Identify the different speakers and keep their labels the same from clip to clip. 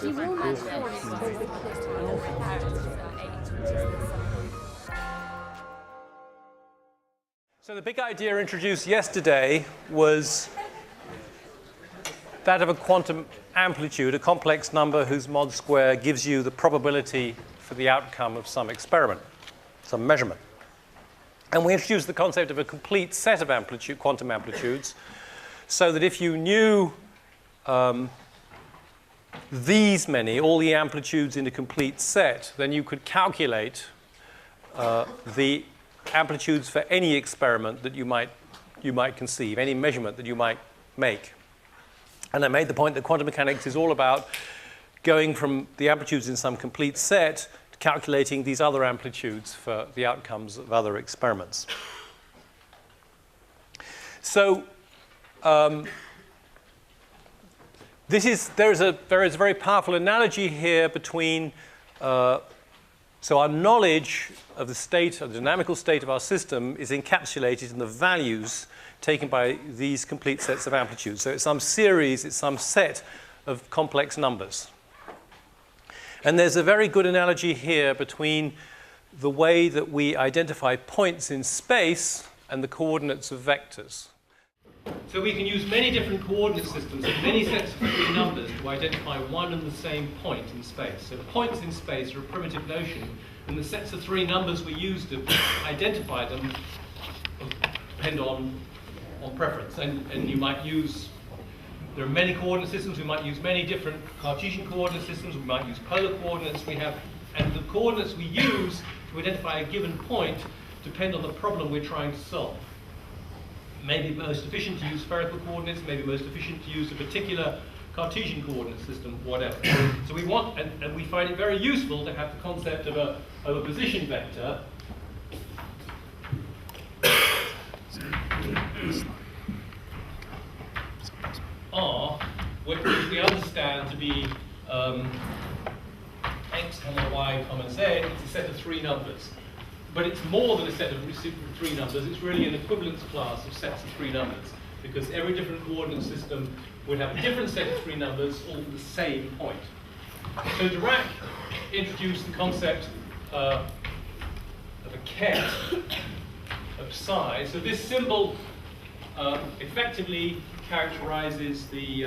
Speaker 1: He will not force
Speaker 2: So the big idea introduced yesterday was that of a quantum amplitude, a complex number whose mod square gives you the probability for the outcome of some experiment, some measurement. And we introduced the concept of a complete set of quantum amplitudes, so that if you knew these many, all the amplitudes in a complete set, then you could calculate the amplitudes for any experiment that you might conceive, any measurement that you might make. And I made the point that quantum mechanics is all about going from the amplitudes in some complete set to calculating these other amplitudes for the outcomes of other experiments. So there is a very powerful analogy here between so our knowledge of the state, of the dynamical state of our system is encapsulated in the values taken by these complete sets of amplitudes. So it's some series, it's some set of complex numbers. And there's a very good analogy here between the way that we identify points in space and the coordinates of vectors. So we can use many different coordinate systems and many sets of three numbers to identify one and the same point in space. So points in space are a primitive notion, and the sets of three numbers we use to identify them depend on preference. And you might use, there are many coordinate systems, we might use many different Cartesian coordinate systems, we might use polar coordinates, and the coordinates we use to identify a given point depend on the problem we're trying to solve. Maybe most efficient to use spherical coordinates, maybe most efficient to use a particular Cartesian coordinate system, whatever. So we want, and we find it very useful to have the concept of a position vector R, which we understand to be x, y, z. It's a set of three numbers. But it's more than a set of three numbers. It's really an equivalence class of sets of three numbers, because every different coordinate system would have a different set of three numbers, all for the same point. So Dirac introduced the concept of a ket of psi. So this symbol effectively characterizes the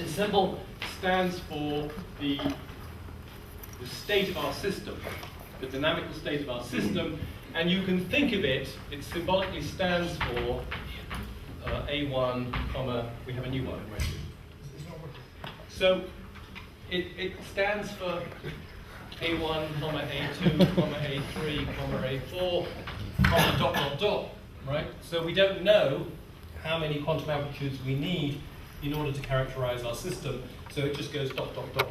Speaker 2: symbol stands for the state of our system, the dynamical state of our system, and you can think of it symbolically stands for A1, we have a new one, right? So it stands for A1, A2, A3, A4, dot, dot, dot, right? So we don't know how many quantum amplitudes we need in order to characterize our system, so it just goes dot, dot, dot.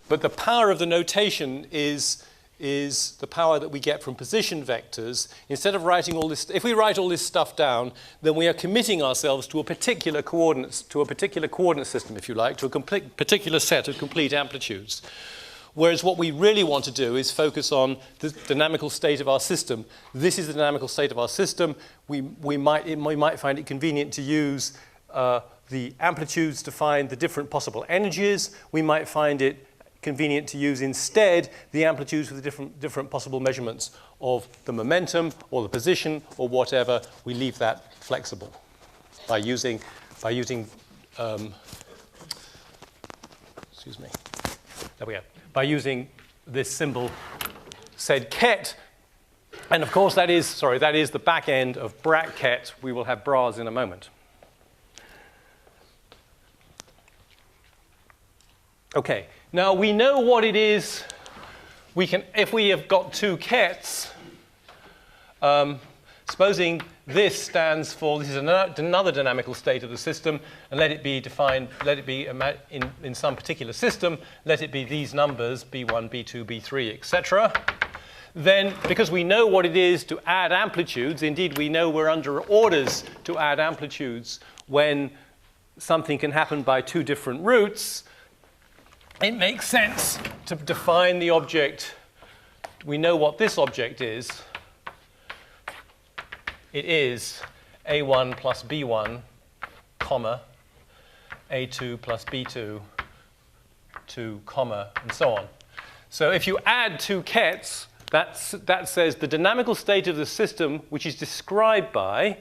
Speaker 2: But the power of the notation is the power that we get from position vectors. Instead of writing all this, if we write all this stuff down, then we are committing ourselves to a particular coordinate system, if you like, to a particular set of complete amplitudes. Whereas what we really want to do is focus on the dynamical state of our system. This is the dynamical state of our system. We might find it convenient to use the amplitudes to find the different possible energies. We might find it convenient to use instead the amplitudes for the different possible measurements of the momentum or the position or whatever. We leave that flexible by using excuse me. There we go. By using this symbol said ket, and of course that is the back end of brat ket. We will have bras in a moment. Okay. Now we know what it is. If we have got two kets, supposing this stands for, this is another dynamical state of the system, and let it be defined, let it be in some particular system, let it be these numbers, B1, B2, B3, etc. Then, because we know what it is to add amplitudes, indeed we know we're under orders to add amplitudes when something can happen by two different routes, it makes sense to define the object. We know what this object is. It is A1 plus B1, comma, A2 plus B2 to comma, and so on. So if you add two kets, that says the dynamical state of the system, which is described by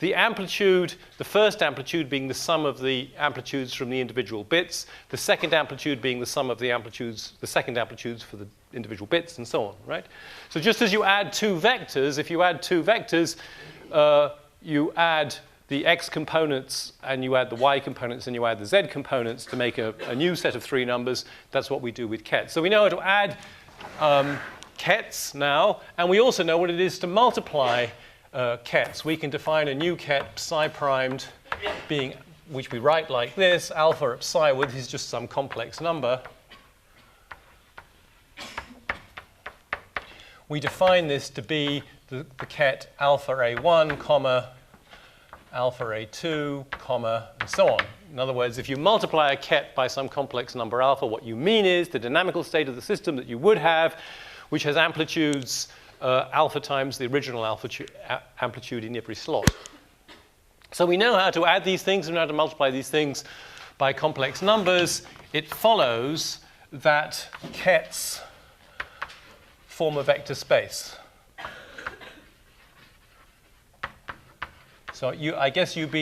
Speaker 2: the amplitude, the first amplitude being the sum of the amplitudes from the individual bits, the second amplitude being the sum of the amplitudes, the second amplitudes for the individual bits, and so on, right? So just as you add two vectors, if you add two vectors, you add the x components, and you add the y components, and you add the z components to make a new set of three numbers. That's what we do with kets. So we know how to add kets now, and we also know what it is to multiply kets. We can define a new ket, psi primed, being, which we write like this, alpha at psi, well, this is just some complex number. We define this to be the ket alpha A1, comma, alpha A2, comma, and so on. In other words, if you multiply a ket by some complex number alpha, what you mean is the dynamical state of the system that you would have, which has amplitudes alpha times the original amplitude in every slot. So we know how to add these things and how to multiply these things by complex numbers. It follows that kets form a vector space. So I guess you've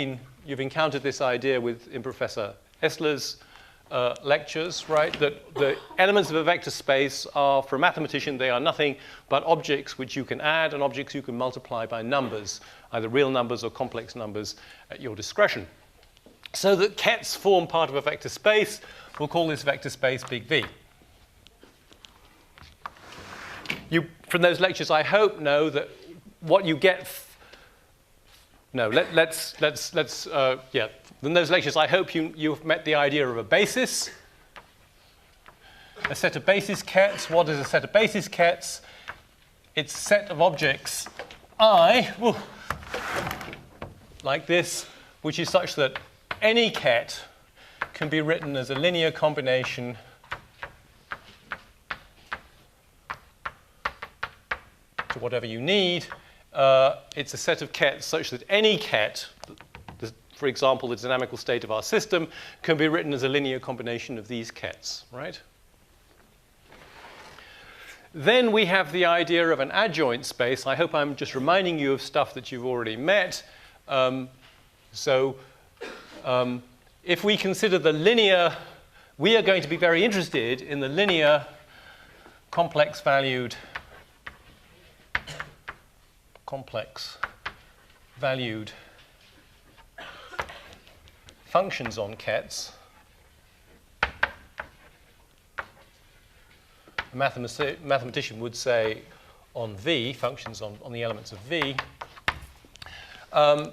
Speaker 2: encountered this idea in Professor Essler's lectures, right? That the elements of a vector space are, for a mathematician, they are nothing but objects which you can add and objects you can multiply by numbers, either real numbers or complex numbers at your discretion. So that kets form part of a vector space. We'll call this vector space big V. You, from those lectures, I hope, know that what you get. No, yeah. In those lectures, I hope you've met the idea of a basis. A set of basis kets. What is a set of basis kets? It's a set of objects I, like this, which is such that any ket can be written as a linear combination to whatever you need. It's a set of kets such that any ket, for example, the dynamical state of our system, can be written as a linear combination of these kets, right? Then we have the idea of an adjoint space. I hope I'm just reminding you of stuff that you've already met. If we consider the linear, we are going to be very interested in the linear complex valued functions on kets. A mathematician would say on V, functions on the elements of V. And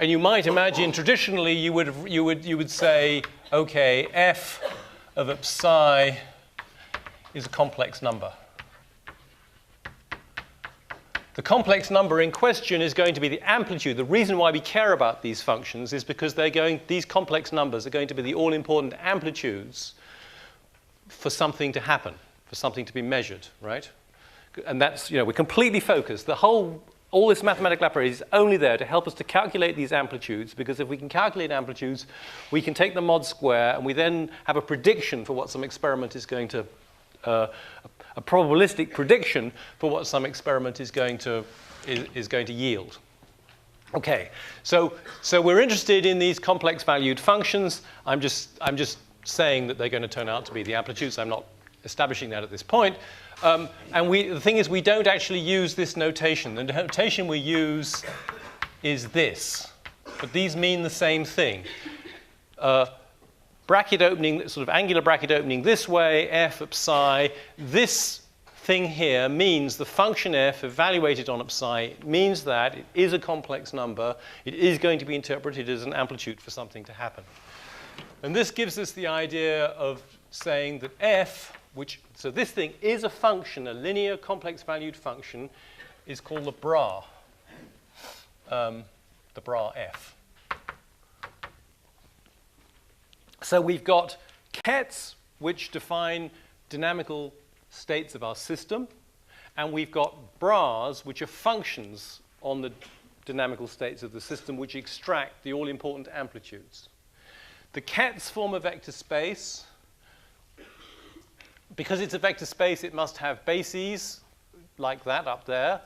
Speaker 2: you might imagine traditionally you would say, okay, f of psi is a complex number. The complex number in question is going to be the amplitude. The reason why we care about these functions is because these complex numbers are going to be the all-important amplitudes for something to happen, for something to be measured, right? And that's, we're completely focused. All this mathematical apparatus is only there to help us to calculate these amplitudes, because if we can calculate amplitudes, we can take the mod square, and we then have a prediction for what some experiment is going to a probabilistic prediction for what some experiment is going to yield. Okay, so we're interested in these complex valued functions. I'm just saying that they're going to turn out to be the amplitudes. I'm not establishing that at this point. And the thing is, we don't actually use this notation. The notation we use is this, but these mean the same thing. Bracket opening, sort of angular bracket opening this way, f of psi. This thing here means the function f evaluated on psi means that it is a complex number. It is going to be interpreted as an amplitude for something to happen. And this gives us the idea of saying that f, so this thing is a function, a linear complex valued function, is called the bra f. So we've got kets, which define dynamical states of our system, and we've got bras, which are functions on the dynamical states of the system which extract the all-important amplitudes. The kets form a vector space. Because it's a vector space, it must have bases like that up there.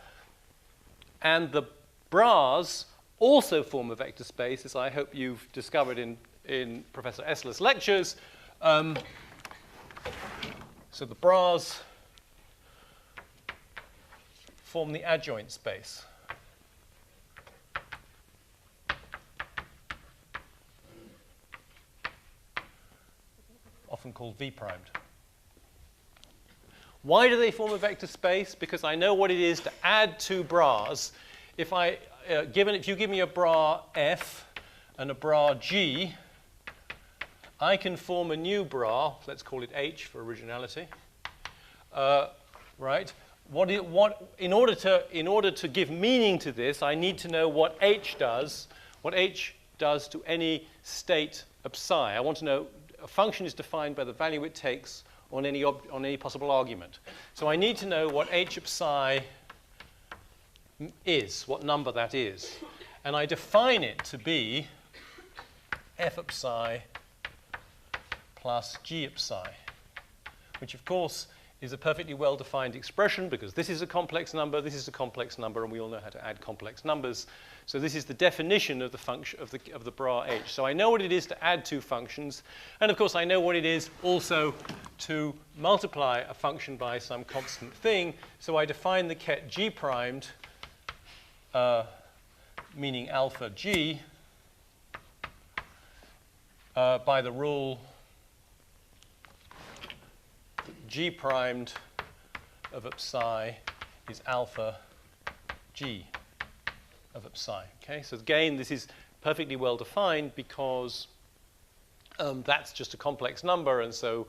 Speaker 2: And the bras also form a vector space, as I hope you've discovered in Professor Essler's lectures. So the bras form the adjoint space. Often called V-primed. Why do they form a vector space? Because I know what it is to add two bras. If you give me a bra F and a bra G, I can form a new bra. Let's call it H for originality. Right? In order to give meaning to this, I need to know what H does. What H does to any state of psi. I want to know a function is defined by the value it takes on any possible argument. So I need to know what H of psi is, what number that is. And I define it to be F of psi plus G of psi, which of course is a perfectly well-defined expression because this is a complex number, this is a complex number, and we all know how to add complex numbers. So this is the definition of the function of the bra H. So I know what it is to add two functions, and of course I know what it is also to multiply a function by some constant thing. So I define the ket G primed, meaning alpha G, by the rule G primed of psi is alpha G of psi. Okay, so again, this is perfectly well defined because that's just a complex number, and so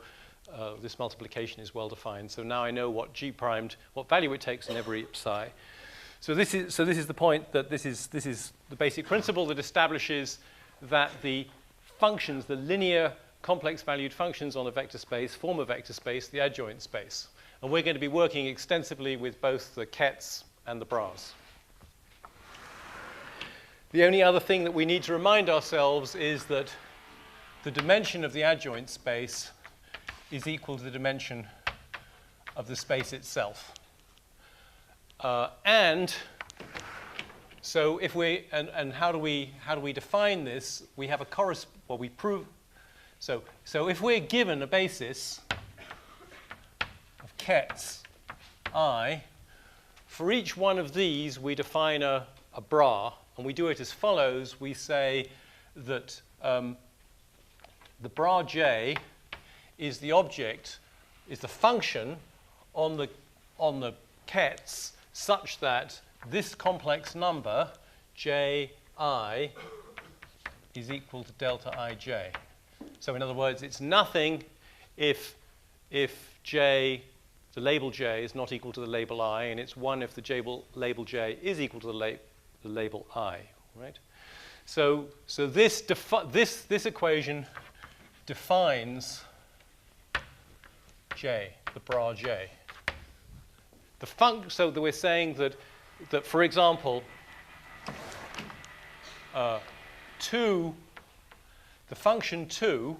Speaker 2: this multiplication is well defined. So now I know what G primed, what value it takes in every psi. So this is the point that this is the basic principle that establishes that the functions, the linear complex valued functions on a vector space form a vector space, the adjoint space. And we're going to be working extensively with both the kets and the bras. The only other thing that we need to remind ourselves is that the dimension of the adjoint space is equal to the dimension of the space itself. And so if and how do we define this? We have we prove. So if we're given a basis of kets I, for each one of these we define a bra, and we do it as follows. We say that the bra J is the object, is the function on the kets such that this complex number Ji is equal to delta Ij. So in other words, it's nothing if J, the label J, is not equal to the label I, and it's 1 if the label J is equal to the label I, right? So this equation defines J, the bra J. So that we're saying that for example, 2, the function 2,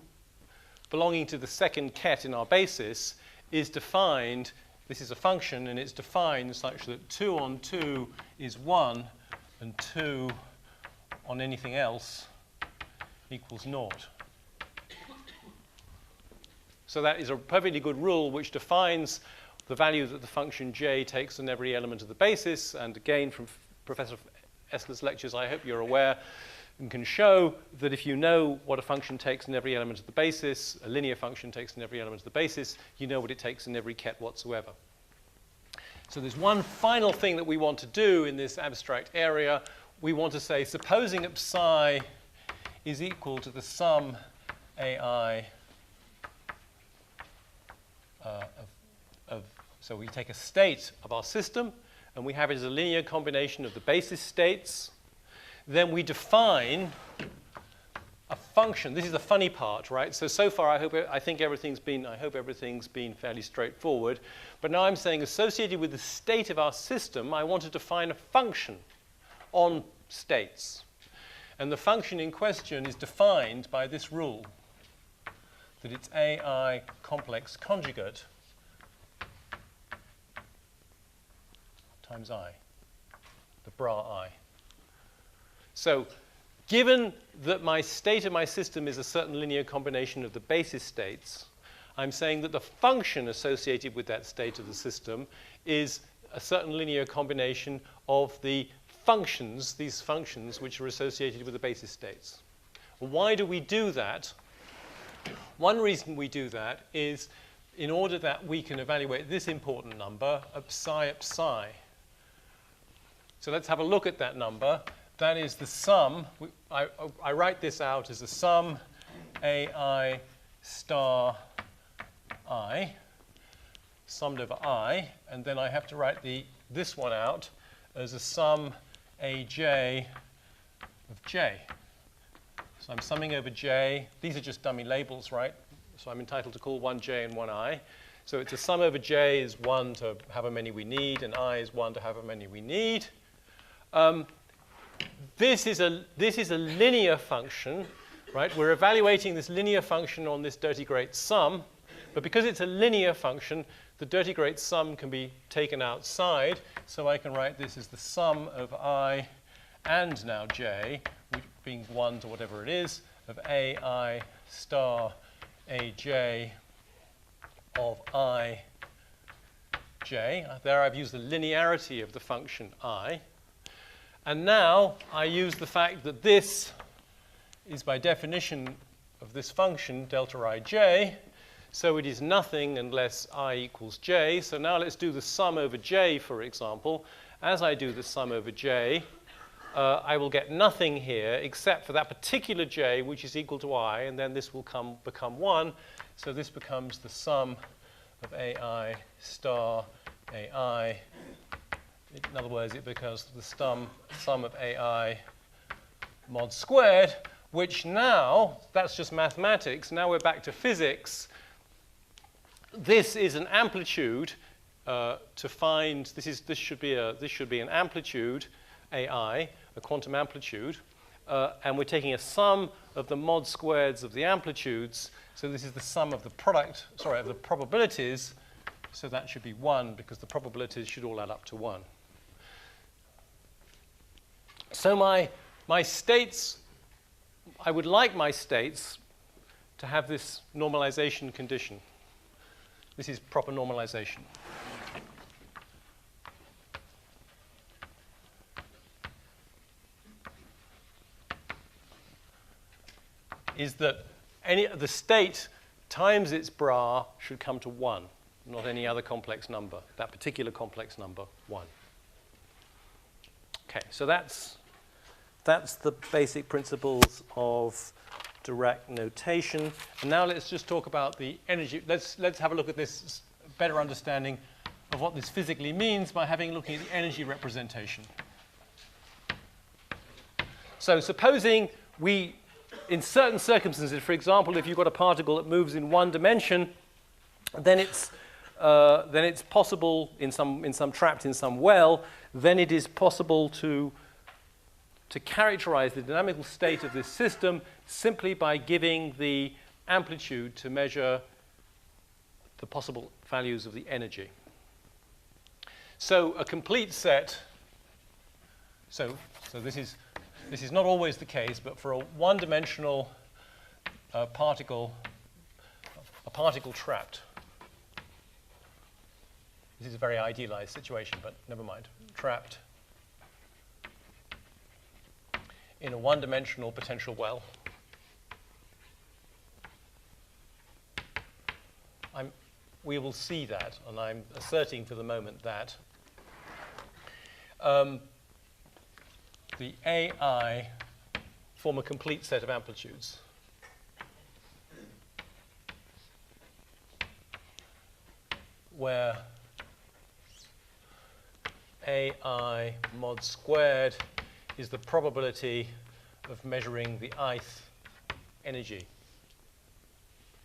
Speaker 2: belonging to the second ket in our basis, is defined, this is a function, and it's defined such that 2 on 2 is 1, and 2 on anything else equals 0. So that is a perfectly good rule which defines the value that the function j takes on every element of the basis. And again, from Professor Essler's lectures, I hope you're aware and can show that if you know what a function takes in every element of the basis, a linear function takes in every element of the basis, you know what it takes in every ket whatsoever. So there's one final thing that we want to do in this abstract area. We want to say, supposing that psi is equal to the sum ai so we take a state of our system, and we have it as a linear combination of the basis states. Then we define a function. This is the funny part, right? So far, I hope everything's been fairly straightforward. But now I'm saying, associated with the state of our system, I want to define a function on states. And the function in question is defined by this rule, that it's AI complex conjugate times I, the bra I. So given that my state of my system is a certain linear combination of the basis states, I'm saying that the function associated with that state of the system is a certain linear combination of the functions, these functions which are associated with the basis states. Why do we do that? One reason we do that is in order that we can evaluate this important number, psi. So let's have a look at that number. That is the sum. I write this out as the sum AI star I, summed over I, and then I have to write this one out as a sum AJ of J. So I'm summing over J. These are just dummy labels, right? So I'm entitled to call one J and one I. So it's a sum over J is 1 to however many we need, and I is 1 to however many we need. This is a linear function, right? We're evaluating this linear function on this dirty great sum, but because it's a linear function, the dirty great sum can be taken outside, so I can write this as the sum of I and now J, which being 1 to whatever it is, of AI star AJ of I J. There I've used the linearity of the function I. And now I use the fact that this is by definition of this function, delta ij, so it is nothing unless I equals j. So now let's do the sum over j, for example. As I do the sum over j, I will get nothing here except for that particular j, which is equal to I, and then this will become 1. So this becomes the sum of AI star AI. In other words, it becomes the sum of AI mod squared, which now, that's just mathematics. Now we're back to physics. This is an amplitude to find, this should be an amplitude, AI, a quantum amplitude. And we're taking a sum of the mod squareds of the amplitudes. So this is the sum of the product, of the probabilities. So that should be 1 because the probabilities should all add up to 1. So my states, I would like my states to have this normalization condition. This is proper normalization. Is that the state times its bra should come to 1, not any other complex number. That particular complex number, 1. Okay, so that's the basic principles of Dirac notation. And now let's just talk about the energy. Let's have a look at this better understanding of what this physically means by looking at the energy representation. So supposing in certain circumstances, for example, if you've got a particle that moves in one dimension, then it's possible trapped in some well, then it is possible to characterize the dynamical state of this system simply by giving the amplitude to measure the possible values of the energy. So a complete set, so this is not always the case, but for a one-dimensional particle, a particle trapped, this is a very idealized situation, but never mind, trapped in a one-dimensional potential well. We will see that, and I'm asserting for the moment that the AI form a complete set of amplitudes. Where AI mod squared is the probability of measuring the ith energy,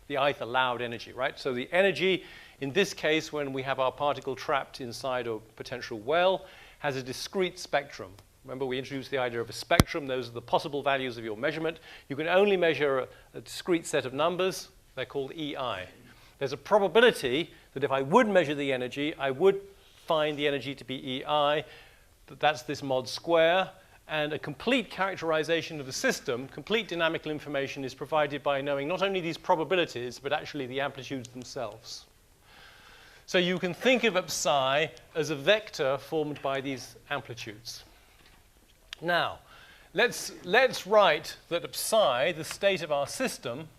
Speaker 2: the ith allowed energy, right? So the energy, in this case, when we have our particle trapped inside a potential well, has a discrete spectrum. Remember, we introduced the idea of a spectrum. Those are the possible values of your measurement. You can only measure a discrete set of numbers. They're called EI. There's a probability that if I would measure the energy, I would find the energy to be EI. That's this mod square. And a complete characterization of the system, complete dynamical information, is provided by knowing not only these probabilities, but actually the amplitudes themselves. So you can think of psi as a vector formed by these amplitudes. Now, let's write that psi, the state of our system,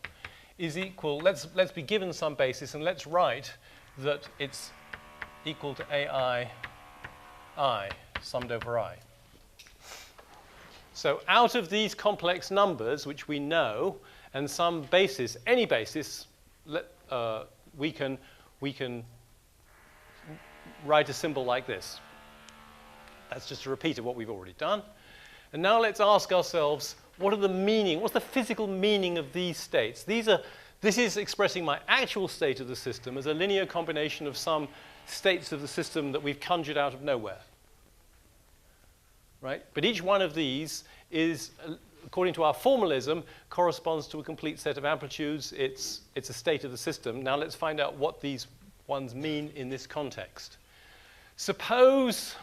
Speaker 2: is equal, let's be given some basis, and let's write that it's equal to AI I summed over I. So out of these complex numbers, which we know, and some basis, any basis, we can write a symbol like this. That's just a repeat of what we've already done. And now let's ask ourselves, what's the physical meaning of these states? This is expressing my actual state of the system as a linear combination of some states of the system that we've conjured out of nowhere. Right? But each one of these is, according to our formalism, corresponds to a complete set of amplitudes. It's a state of the system. Now let's find out what these ones mean in this context. Suppose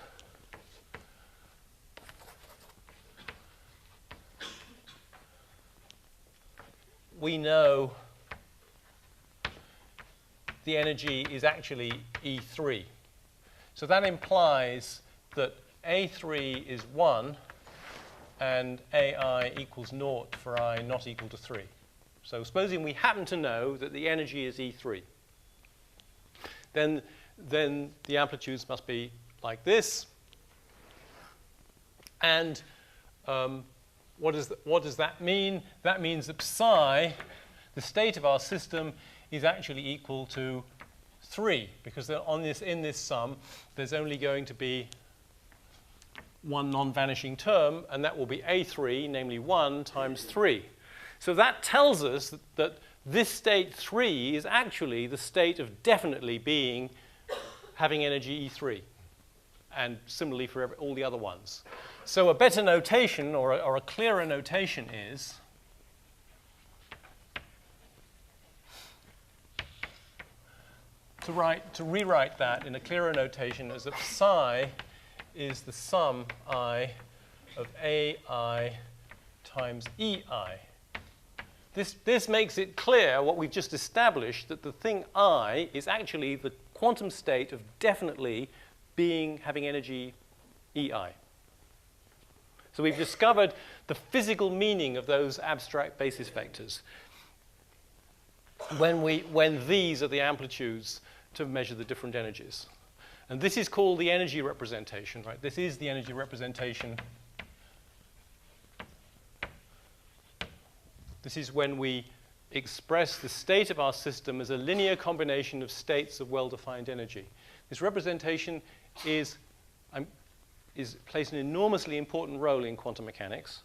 Speaker 2: we know the energy is actually E3. So that implies that A3 is 1 and AI equals 0 for I not equal to 3. So supposing we happen to know that the energy is E3, then the amplitudes must be like this. And what does that mean? That means that psi, the state of our system, is actually equal to 3, because in this sum, there's only going to be one non-vanishing term, and that will be A3, namely 1 times 3. So that tells us that this state 3 is actually the state of definitely having energy E3, and similarly for all the other ones. So a better notation, or a clearer notation, is to rewrite that in a clearer notation as that psi is the sum I of AI times EI. This makes it clear what we've just established, that the thing I is actually the quantum state of definitely having energy EI. So we've discovered the physical meaning of those abstract basis vectors when these are the amplitudes to measure the different energies. And this is called the energy representation, right? This is the energy representation. This is when we express the state of our system as a linear combination of states of well-defined energy. This representation plays an enormously important role in quantum mechanics,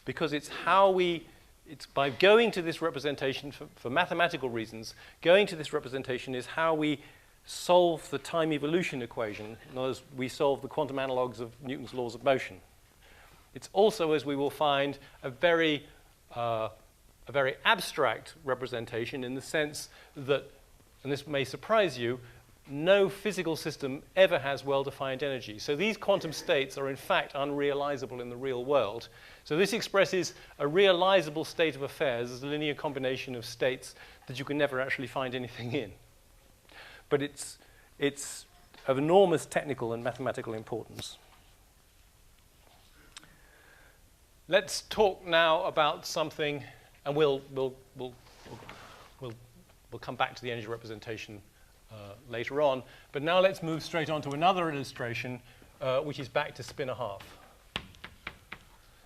Speaker 2: because it's by going to this representation for mathematical reasons, going to this representation is how we solve the time evolution equation. In other words, we solve the quantum analogues of Newton's laws of motion. It's also, as we will find, a very abstract representation, in the sense that, and this may surprise you, no physical system ever has well-defined energy. So these quantum states are in fact unrealizable in the real world. So this expresses a realizable state of affairs as a linear combination of states that you can never actually find anything in. But it's of enormous technical and mathematical importance. Let's talk now about something, and we'll come back to the energy representation later on. But now let's move straight on to another illustration, which is back to spin a half.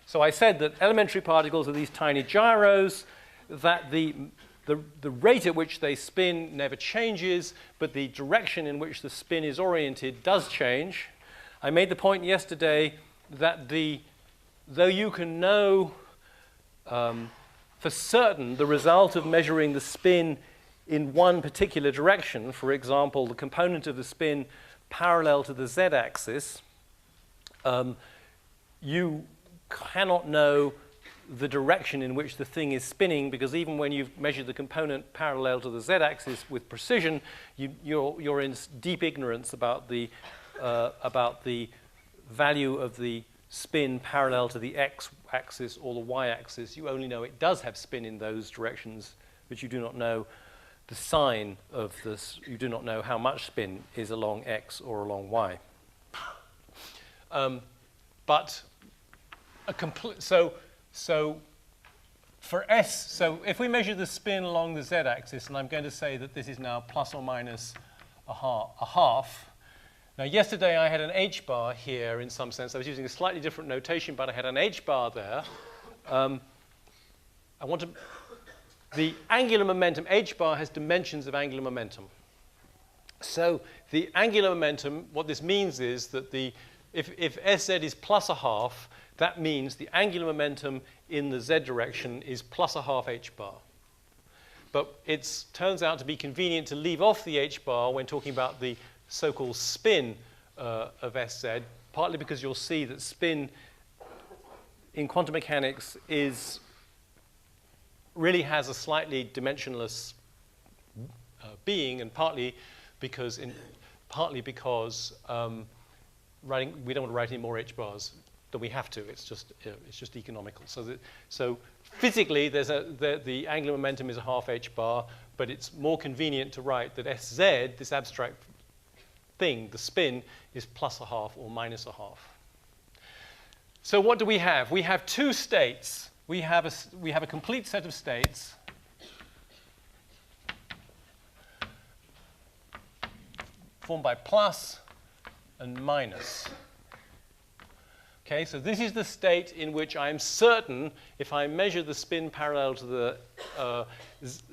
Speaker 2: So I said that elementary particles are these tiny gyros, that the rate at which they spin never changes, but the direction in which the spin is oriented does change. I made the point yesterday that though you can know for certain the result of measuring the spin in one particular direction, for example, the component of the spin parallel to the z-axis, you cannot know the direction in which the thing is spinning, because even when you've measured the component parallel to the z-axis with precision, you're in deep ignorance about the value of the spin parallel to the x-axis or the y-axis. You only know it does have spin in those directions, but you do not know the sign of this. You do not know how much spin is along x or along y. But a complete so for S, so if we measure the spin along the z-axis, and I'm going to say that this is now plus or minus a half. Now, yesterday I had an h-bar here in some sense. I was using a slightly different notation, but I had an h-bar there. The angular momentum, h-bar has dimensions of angular momentum. So the angular momentum, what this means is that if Sz is plus a half, that means the angular momentum in the z direction is plus a half h-bar. But it turns out to be convenient to leave off the h-bar when talking about the so-called spin of Sz, partly because you'll see that spin in quantum mechanics really has a slightly dimensionless being, and partly because we don't want to write any more h-bars than we have to. It's just economical. So physically, the angular momentum is a half h-bar, but it's more convenient to write that Sz, this abstract thing, the spin, is plus a half or minus a half. So what do we have? We have two states. We have a complete set of states formed by plus and minus. Okay, so this is the state in which I'm certain, if I measure the spin parallel to the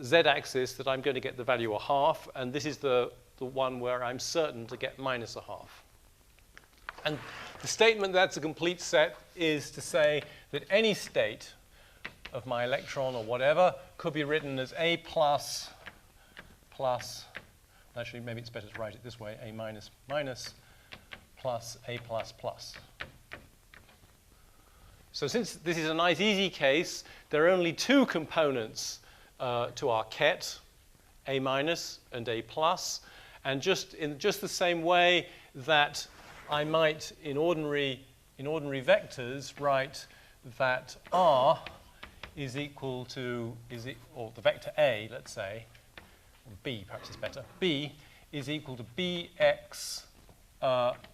Speaker 2: z-axis, that I'm going to get the value a half, and this is the one where I'm certain to get minus a half. And the statement that's a complete set is to say that any state of my electron or whatever could be written as A plus, actually maybe it's better to write it this way, A minus minus plus A plus plus. So since this is a nice easy case, there are only two components to our ket, A minus and A plus, and in just the same way that I might in ordinary vectors write that R is equal to, or the vector A, let's say, or B perhaps is better, B is equal to Bx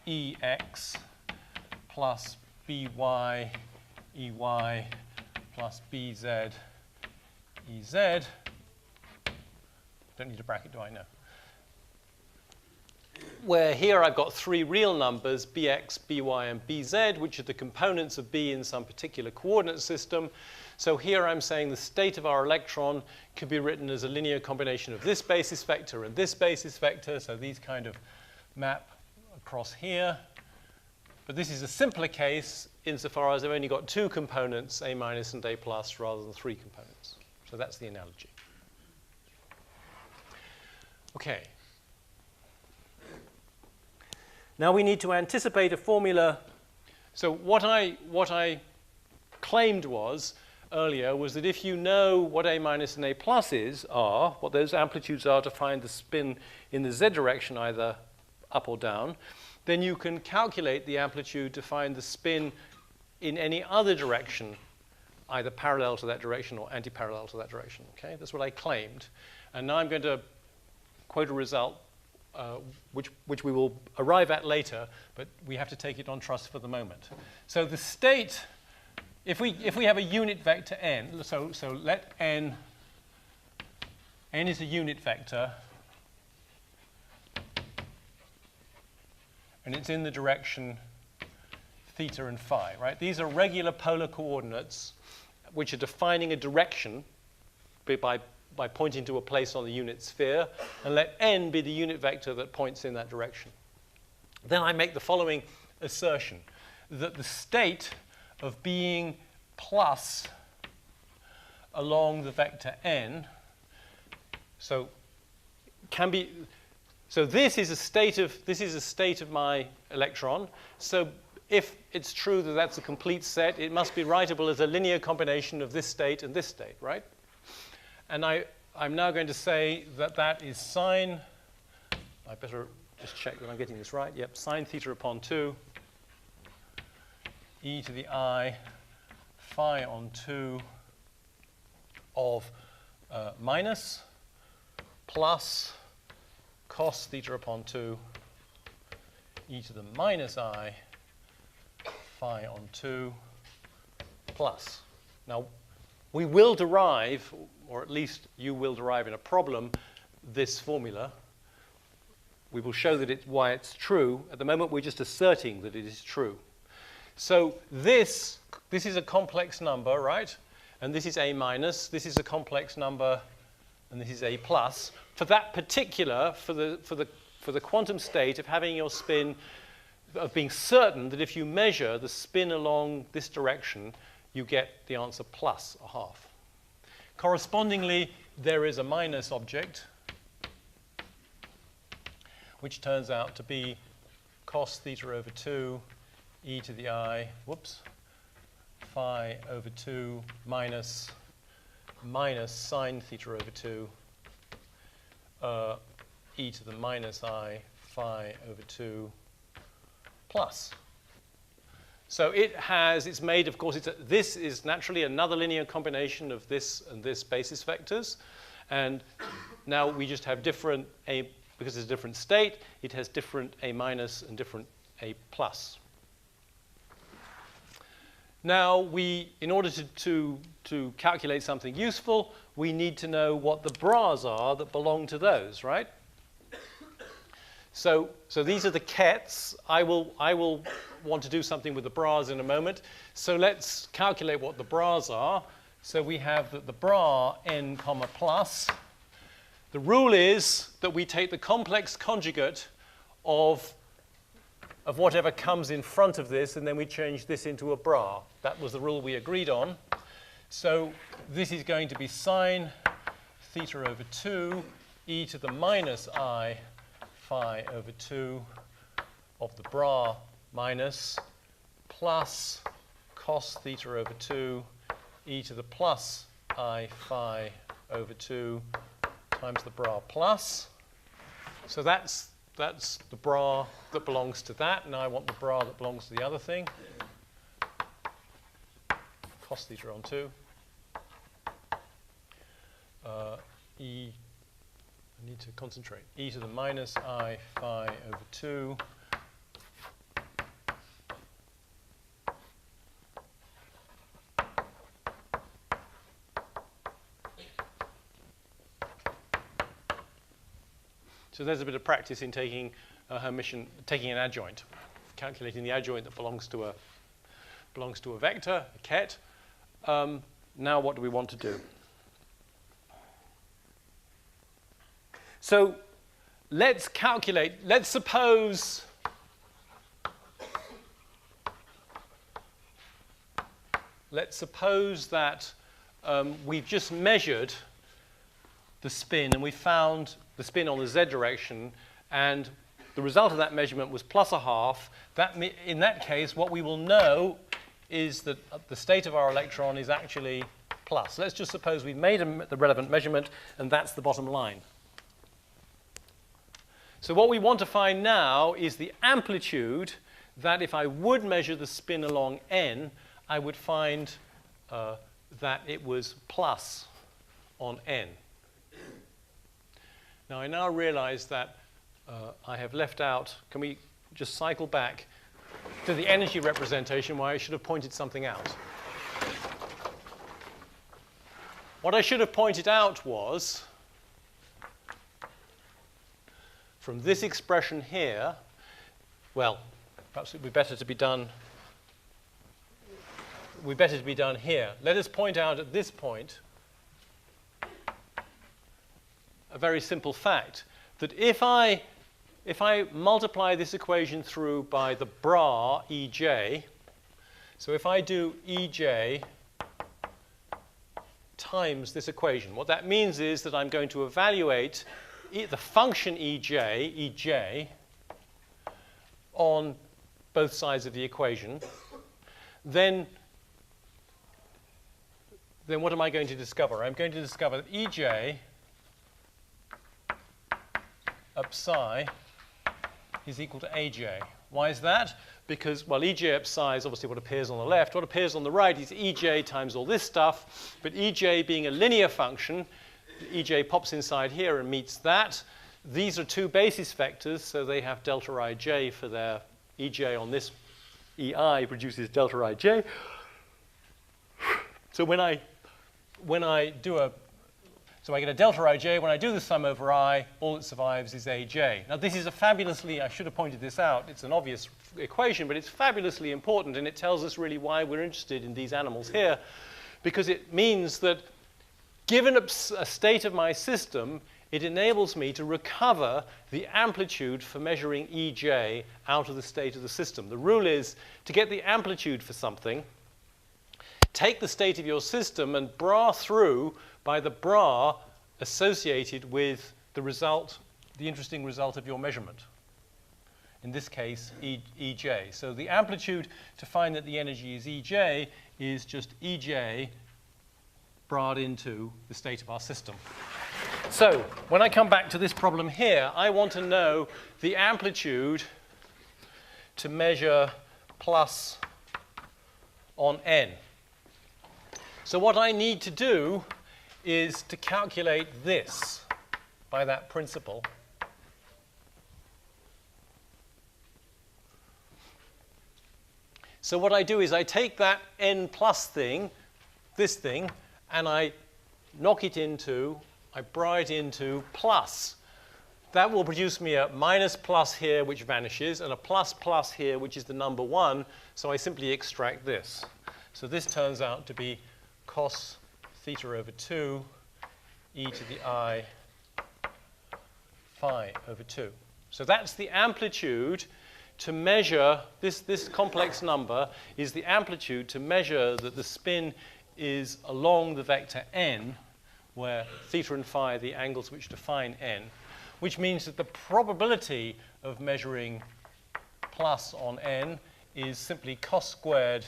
Speaker 2: Ex plus By Ey plus Bz Ez. Don't need a bracket, do I? No. Where here I've got three real numbers, Bx, By, and Bz, which are the components of B in some particular coordinate system. So here I'm saying the state of our electron could be written as a linear combination of this basis vector and this basis vector. So these kind of map across here. But this is a simpler case insofar as I've only got two components, A minus and A plus, rather than three components. So that's the analogy. Okay. Now we need to anticipate a formula. So what I claimed earlier was that if you know what A minus and A plus are, what those amplitudes are to find the spin in the z direction, either up or down, then you can calculate the amplitude to find the spin in any other direction, either parallel to that direction or anti-parallel to that direction. Okay, that's what I claimed. And now I'm going to quote a result which we will arrive at later, but we have to take it on trust for the moment. So the state, if we have a unit vector n, so let n is a unit vector, and it's in the direction theta and phi, right? These are regular polar coordinates which are defining a direction by pointing to a place on the unit sphere, and let n be the unit vector that points in that direction. Then I make the following assertion, that the state of being plus along the vector n, so this is a state of my electron. So if it's true that that's a complete set, it must be writable as a linear combination of this state and this state, right? And I'm now going to say that that is sine, I better just check that I'm getting this right. Yep, sine theta upon 2 e to the I phi on 2 of minus plus cos theta upon 2 e to the minus I phi on 2 plus. Now, we will derive, or at least you will derive in a problem, this formula. We will show that why it's true. At the moment, we're just asserting that it is true. So this is a complex number, right? And this is A minus. This is a complex number, and this is A plus. For that particular, for the quantum state of having your spin, of being certain that if you measure the spin along this direction, you get the answer plus a half. Correspondingly, there is a minus object, which turns out to be cos theta over 2 e to the I, phi over 2 minus sine theta over 2 e to the minus I phi over 2 plus. So it's made, of course, this is naturally another linear combination of this and this basis vectors. And now we just have different because it's a different state, it has different A minus and different A plus. Now, in order to calculate something useful, we need to know what the bras are that belong to those, right? So these are the kets. I will want to do something with the bras in a moment. So let's calculate what the bras are. So we have that the bra n comma plus. The rule is that we take the complex conjugate of whatever comes in front of this, and then we change this into a bra. That was the rule we agreed on. So this is going to be sine theta over 2 e to the minus I phi over 2 of the bra minus plus cos theta over 2 e to the plus I phi over 2 times the bra plus. So that's the bra that belongs to that. Now I want the bra that belongs to the other thing. Cos theta on 2. I need to concentrate. E to the minus I phi over 2. So there's a bit of practice in taking taking an adjoint, calculating the adjoint that belongs to a vector, a ket. Now what do we want to do? So let's calculate. Let's suppose that we've just measured the spin, and we found the spin on the z direction, and the result of that measurement was plus a half. In that case, what we will know is that the state of our electron is actually plus. Let's just suppose we've made the relevant measurement, and that's the bottom line. So what we want to find now is the amplitude that if I would measure the spin along n, I would find that it was plus on n. Now, I now realize that I have left out, can we just cycle back to the energy representation where I should have pointed something out? What I should have pointed out was, from this expression here, well, perhaps it would be better to be done here. Let us point out at this point a very simple fact, that if I multiply this equation through by the bra Ej, so if I do Ej times this equation, what that means is that I'm going to evaluate the function Ej on both sides of the equation, then what am I going to discover? I'm going to discover that Ej up psi is equal to Aj. Why is that? Because, well, Ej up psi is obviously what appears on the left. What appears on the right is Ej times all this stuff. But Ej being a linear function, Ej pops inside here and meets that. These are two basis vectors, so they have delta Ij for their Ej on this Ei produces delta Ij. So when I get a delta Ij. When I do the sum over I, all that survives is Aj. Now, this is a fabulously, I should have pointed this out, it's an obvious equation, but it's fabulously important, and it tells us really why we're interested in these animals here, because it means that given a state of my system, it enables me to recover the amplitude for measuring Ej out of the state of the system. The rule is to get the amplitude for something, take the state of your system and bra through by the bra associated with the result, the interesting result of your measurement. In this case, Ej. So the amplitude to find that the energy is Ej is just Ej brought into the state of our system. So when I come back to this problem here, I want to know the amplitude to measure plus on n. So what I need to do is to calculate this by that principle. So what I do is I take that n plus thing, this thing, and I knock it into, I bra it into plus. That will produce me a minus plus here, which vanishes, and a plus plus here, which is the number 1. So I simply extract this. So this turns out to be cos theta over 2 e to the I phi over 2. So that's the amplitude to measure, this complex number is the amplitude to measure that the spin is along the vector n, where theta and phi are the angles which define n, which means that the probability of measuring plus on n is simply cos squared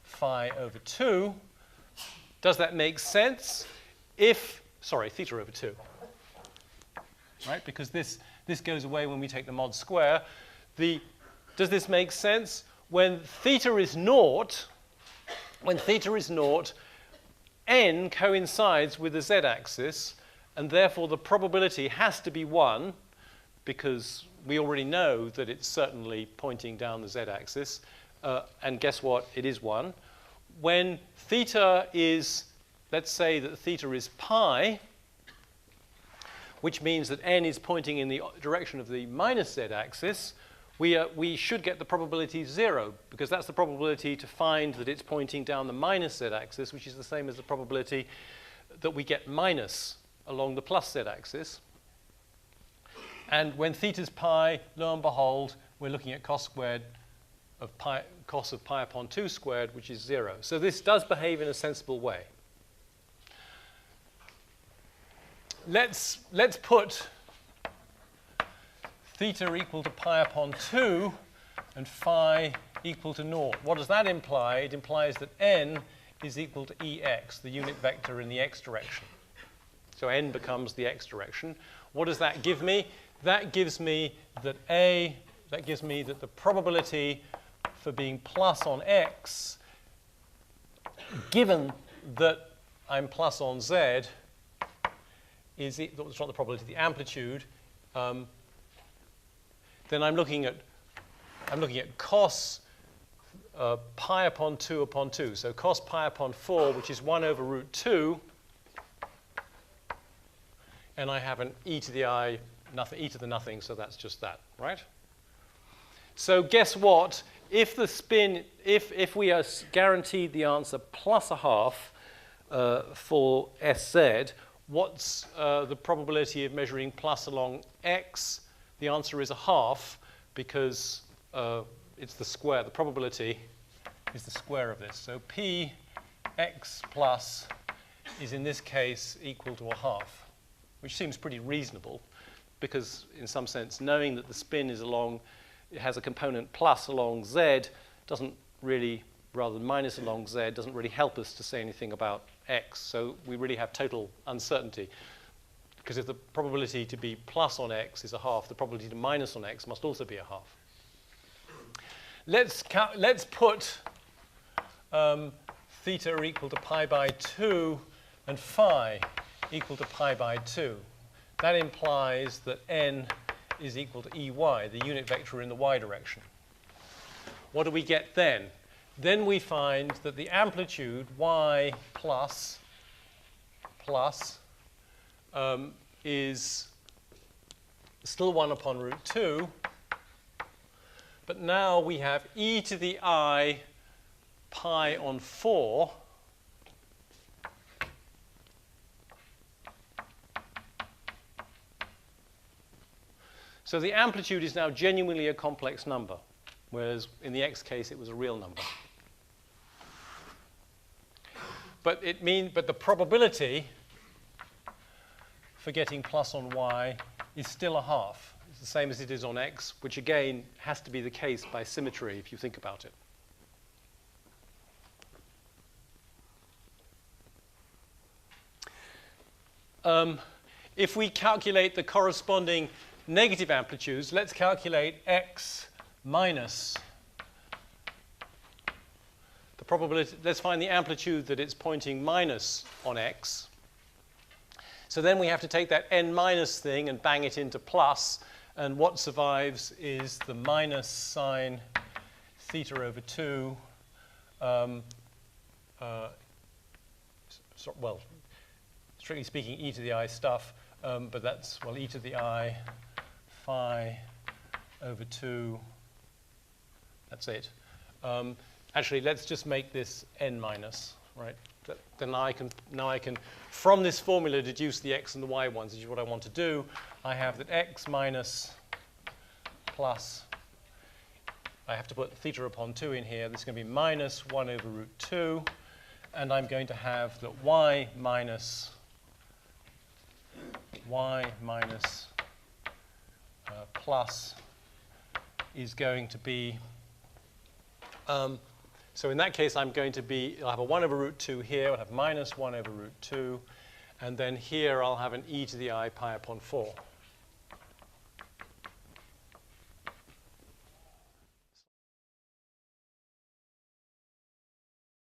Speaker 2: phi over 2. Does that make sense? Theta over 2. Right? Because this goes away when we take the mod square. Does this make sense? When theta is naught, n coincides with the z-axis, and therefore the probability has to be 1, because we already know that it's certainly pointing down the z-axis. And guess what? It is 1. When theta is, let's say that theta is pi, which means that n is pointing in the direction of the minus z-axis, we should get the probability 0, because that's the probability to find that it's pointing down the minus z-axis, which is the same as the probability that we get minus along the plus z-axis. And when theta's pi, lo and behold, we're looking at cos squared of pi, cos of pi upon 2 squared, which is 0. So this does behave in a sensible way. Let's put theta equal to pi upon 2 and phi equal to 0. What does that imply? It implies that n is equal to ex, the unit vector in the x direction. So n becomes the x direction. What does that give me? That gives me that the probability for being plus on x, given that I'm plus on z, is it's not the probability, the amplitude. Then I'm looking at cos pi upon 2 upon 2. So cos pi upon 4, which is 1 over root 2, and I have an e to the I, nothing, e to the nothing, so that's just that, right? So guess what? If the spin, if we are guaranteed the answer plus a half for Sz, what's the probability of measuring plus along x? The answer is a half, because it's the square. The probability is the square of this. So p x plus is in this case equal to a half, which seems pretty reasonable, because in some sense, knowing that the spin is along it has a component plus along z, doesn't really, rather than minus along z, doesn't really help us to say anything about x. So we really have total uncertainty. Because if the probability to be plus on x is a half, the probability to minus on x must also be a half. Let's put theta equal to pi by 2 and phi equal to pi by 2. That implies that n is equal to ey, the unit vector in the y direction. What do we get then? Then we find that the amplitude y plus is still 1 upon root 2, but now we have e to the I pi on 4 so the amplitude is now genuinely a complex number, whereas in the x case it was a real number. But the probability for getting plus on y is still a half. It's the same as it is on x, which again has to be the case by symmetry if you think about it. If we calculate the corresponding negative amplitudes, let's calculate x minus the probability. Let's find the amplitude that it's pointing minus on x. So then we have to take that n minus thing and bang it into plus, and what survives is the minus sine theta over 2. Well, strictly speaking, e to the I stuff, but that's, well, e to the I phi over 2. That's it. Actually, let's just make this n minus, right? Then now I can, from this formula, deduce the x and the y ones, which is what I want to do. I have that x minus plus, I have to put theta upon 2 in here. This is going to be minus 1 over root 2. And I'm going to have that y minus plus is going to be, so in that case, I'll have a 1 over root 2 here. I'll have minus 1 over root 2. And then here, I'll have an e to the I pi upon 4.